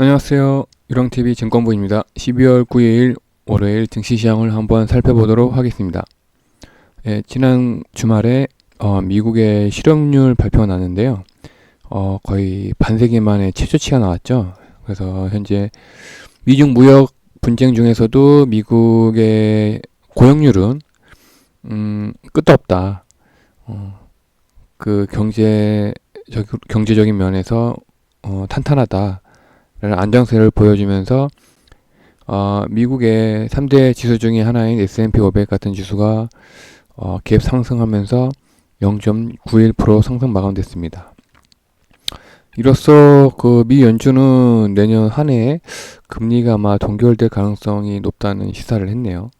안녕하세요. 유랑TV 증권부입니다. 12월 9일 월요일 증시시장을 한번 살펴보도록 하겠습니다. 지난 주말에 미국의 실업률 발표가 났는데요. 거의 반세기 만에 최저치가 나왔죠. 그래서 현재 미중 무역 분쟁 중에서도 미국의 고용률은 끝도 없다. 그 경제적인 면에서 탄탄하다. 라는 안정세를 보여주면서 미국의 3대 지수 중에 하나인 S&P 500 같은 지수가 갭 상승하면서 0.91% 상승 마감됐습니다. 이로써 그 미 연준은 내년 한 해에 금리가 아마 동결될 가능성이 높다는 시사를 했네요.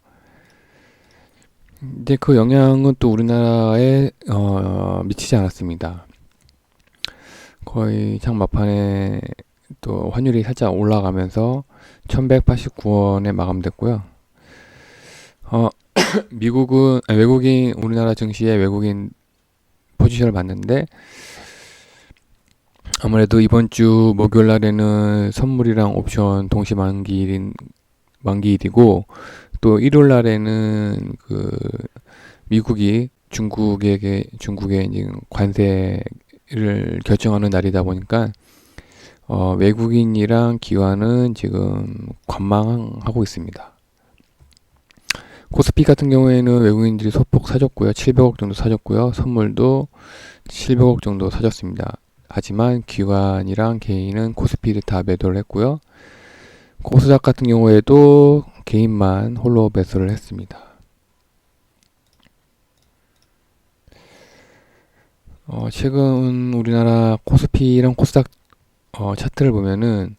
근데 그 영향은 또 우리나라에 미치지 않았습니다. 거의 장 막판에 또 환율이 살짝 올라가면서 1189원에 마감됐고요. 외국인 우리나라 증시에 외국인 포지션을 봤는데 아무래도 이번 주 목요일 날에는 선물이랑 옵션 동시 만기일이고 또 일요일 날에는 그 미국이 중국의 이제 관세를 결정하는 날이다 보니까 외국인이랑 기관은 지금 관망하고 있습니다. 코스피 같은 경우에는 외국인들이 소폭 사줬고요. 700억 정도 사줬고요. 선물도 700억 정도 사줬습니다. 하지만 기관이랑 개인은 코스피를 다 매도를 했고요. 코스닥 같은 경우에도 개인만 홀로 매수를 했습니다. 최근 우리나라 코스피랑 코스닥 차트를 보면은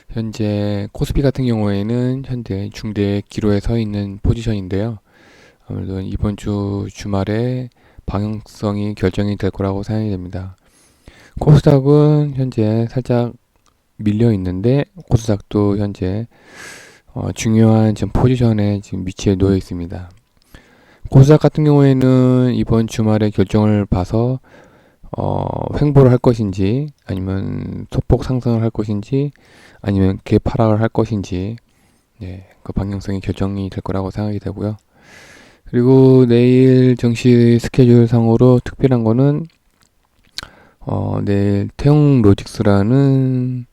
현재 코스피 같은 경우에는 현재 중대 기로에 서 있는 포지션인데요. 아무래도 이번 주 주말에 방향성이 결정이 될 거라고 생각이 됩니다. 코스닥은 현재 살짝 밀려 있는데 코스닥도 현재 중요한 지금 포지션에 지금 위치해 놓여 있습니다. 코스닥 같은 경우에는 이번 주말에 결정을 봐서 횡보를 할 것인지 아니면 소폭 상승을 할 것인지 아니면 개파락을 할 것인지 그 방향성이 결정이 될 거라고 생각이 되고요. 그리고 내일 증시 스케줄 상으로 특별한 거는 내일 태용로직스라는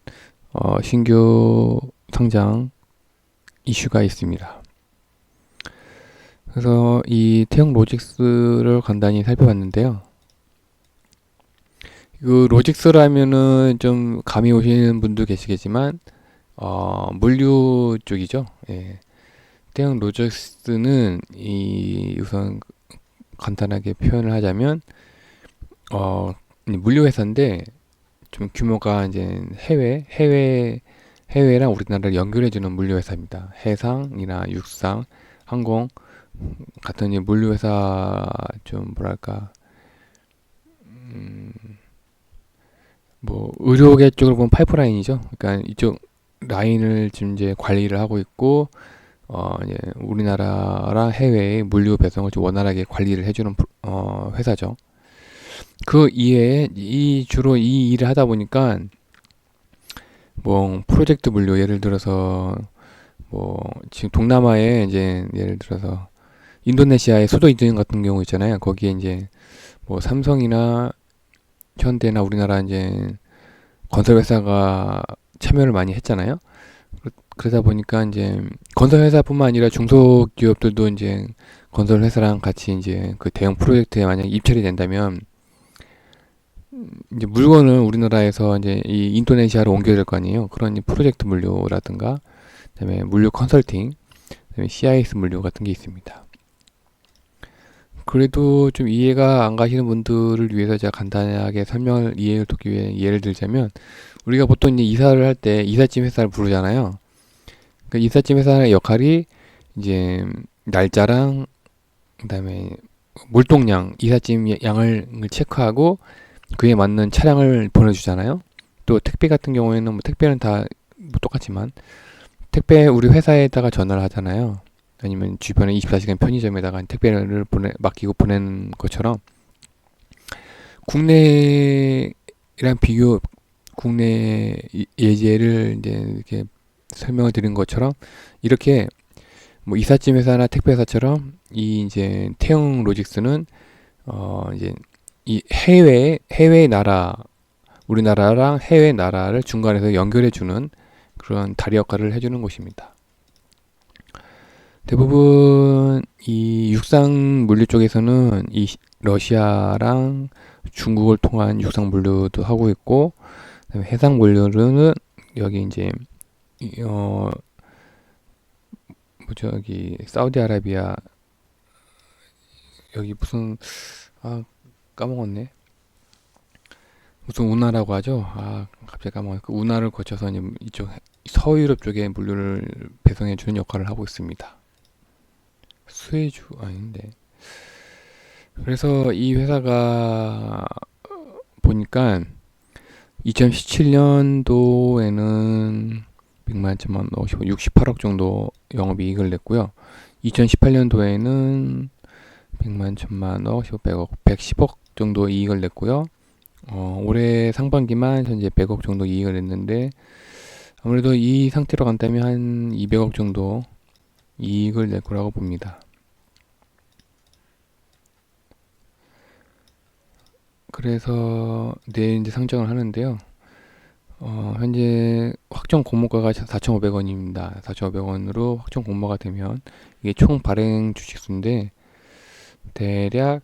신규 상장 이슈가 있습니다. 그래서 이 태용로직스를 간단히 살펴봤는데요. 그 로직스라면은 좀 감이 오시는 분도 계시겠지만 물류 쪽이죠. 예. 태양 로직스는 우선 간단하게 표현을 하자면 물류 회사인데 좀 규모가 이제 해외랑 우리나라를 연결해주는 물류 회사입니다. 해상이나 육상, 항공 같은 이 물류 회사 좀 뭐랄까 뭐 의료계 쪽으로 보면 파이프라인이죠. 그러니까 이쪽 라인을 지금 이제 관리를 하고 있고 이제 우리나라랑 해외의 물류 배송을 좀 원활하게 관리를 해주는 회사죠. 그 이외에 주로 이 일을 하다 보니까 뭐 프로젝트 물류 예를 들어서 뭐 지금 동남아에 이제 예를 들어서 인도네시아의 수도 인증 같은 경우 있잖아요. 거기에 이제 뭐 삼성이나 현대나 우리나라 이제 건설 회사가 참여를 많이 했잖아요. 그러다 보니까 이제 건설 회사뿐만 아니라 중소기업들도 이제 건설 회사랑 같이 이제 그 대형 프로젝트에 만약 입찰이 된다면 이제 물건을 우리나라에서 이제 이 인도네시아로 옮겨야 될 거 아니에요. 그런 프로젝트 물류라든가 그다음에 물류 컨설팅, 그다음에 CIS 물류 같은 게 있습니다. 그래도 좀 이해가 안 가시는 분들을 위해서 제가 간단하게 설명을 이해를 돕기 위해 예를 들자면 우리가 보통 이제 이사를 할 때 이삿짐 회사를 부르잖아요. 그 이삿짐 회사의 역할이 이제 날짜랑 그다음에 물동량, 이삿짐 양을 체크하고 그에 맞는 차량을 보내주잖아요. 또 택배 같은 경우에는 뭐 택배는 다 뭐 똑같지만 택배 우리 회사에다가 전화를 하잖아요. 아니면 주변에 24시간 편의점에다가 택배를 맡기고 보내는 것처럼 국내랑 비교 국내 예제를 이제 이렇게 설명을 드린 것처럼 이렇게 뭐 이삿짐 회사나 택배 회사처럼 이 이제 태영 로직스는 이제 이 해외 나라 우리나라랑 해외 나라를 중간에서 연결해 주는 그런 다리 역할을 해주는 곳입니다. 대부분 이 육상 물류 쪽에서는 이 러시아랑 중국을 통한 육상 물류도 하고 있고, 그다음에 해상 물류는 여기 이제 뭐 저기 사우디아라비아 여기 무슨 까먹었네. 무슨 운하라고 하죠? 갑자기 까먹었네. 그 운하를 거쳐서 이제 이쪽 서유럽 쪽에 물류를 배송해 주는 역할을 하고 있습니다. 수혜주 아닌데. 그래서 이 회사가 보니까 2017년도에는 100만 천만 68억 정도 영업이익을 냈고요. 2018년도에는 100만 천만억 100억 110억 정도 이익을 냈고요. 올해 상반기만 현재 100억 정도 이익을 냈는데, 아무래도 이 상태로 간다면 한 200억 정도 이익을 낼 거라고 봅니다. 그래서 내일 이제 상장을 하는데요. 현재 확정 공모가가 4,500원입니다. 4,500원으로 확정 공모가 되면 이게 총 발행 주식수인데 대략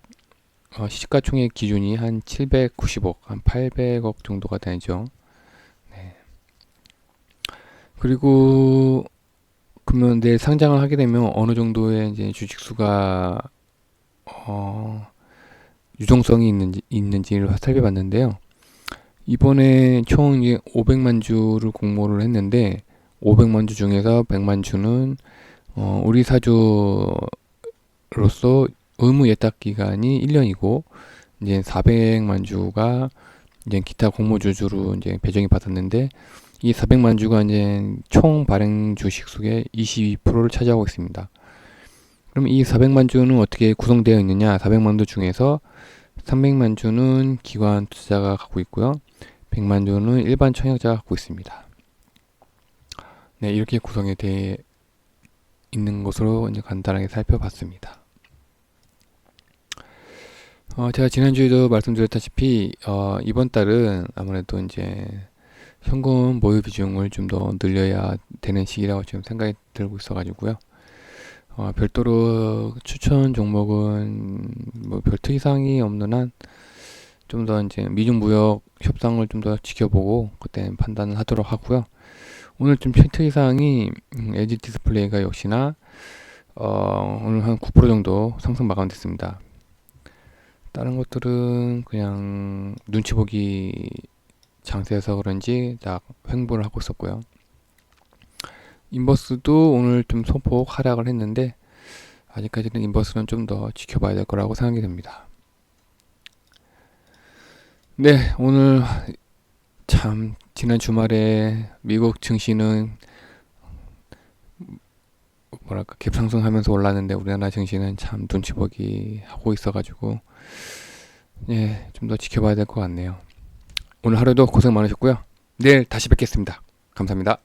시가총액 기준이 한 790억, 한 800억 정도가 되죠. 네. 그리고 그러면 내일 상장을 하게 되면 어느 정도의 이제 주식수가 유동성이 있는지를 살펴봤는데요. 이번에 총 이제 500만 주를 공모를 했는데 500만 주 중에서 100만 주는 우리 사주로서 의무 예탁 기간이 1년이고 이제 400만 주가 이제 기타 공모 주주로 이제 배정이 받았는데, 이 400만 주가 이제 총 발행 주식 수의 22%를 차지하고 있습니다. 그럼 이 400만 주는 어떻게 구성되어 있느냐? 400만 주 중에서 300만 주는 기관 투자자가 갖고 있고요. 100만 주는 일반 청약자가 갖고 있습니다. 네, 이렇게 구성이 되어 있는 것으로 이제 간단하게 살펴봤습니다. 제가 지난주에도 말씀드렸다시피 이번 달은 아무래도 이제 현금 보유 비중을 좀 더 늘려야 되는 시기라고 지금 생각이 들고 있어가지고요. 별도로 추천 종목은 뭐 별 특이사항이 없는 한 좀 더 이제 미중 무역 협상을 좀 더 지켜보고 그때 판단을 하도록 하고요. 오늘 좀 특이사항이 LG 디스플레이가 역시나 오늘 한 9% 정도 상승 마감됐습니다. 다른 것들은 그냥 눈치 보기 장세여서 그런지 딱 횡보를 하고 있었고요. 인버스도 오늘 좀 소폭 하락을 했는데 아직까지는 인버스는 좀 더 지켜봐야 될 거라고 생각이 됩니다. 네, 오늘 참 지난 주말에 미국 증시는 뭐랄까 갭상승하면서 올랐는데 우리나라 증시는 참 눈치 보기 하고 있어가지고 좀 더 지켜봐야 될 것 같네요. 오늘 하루도 고생 많으셨고요. 내일 다시 뵙겠습니다. 감사합니다.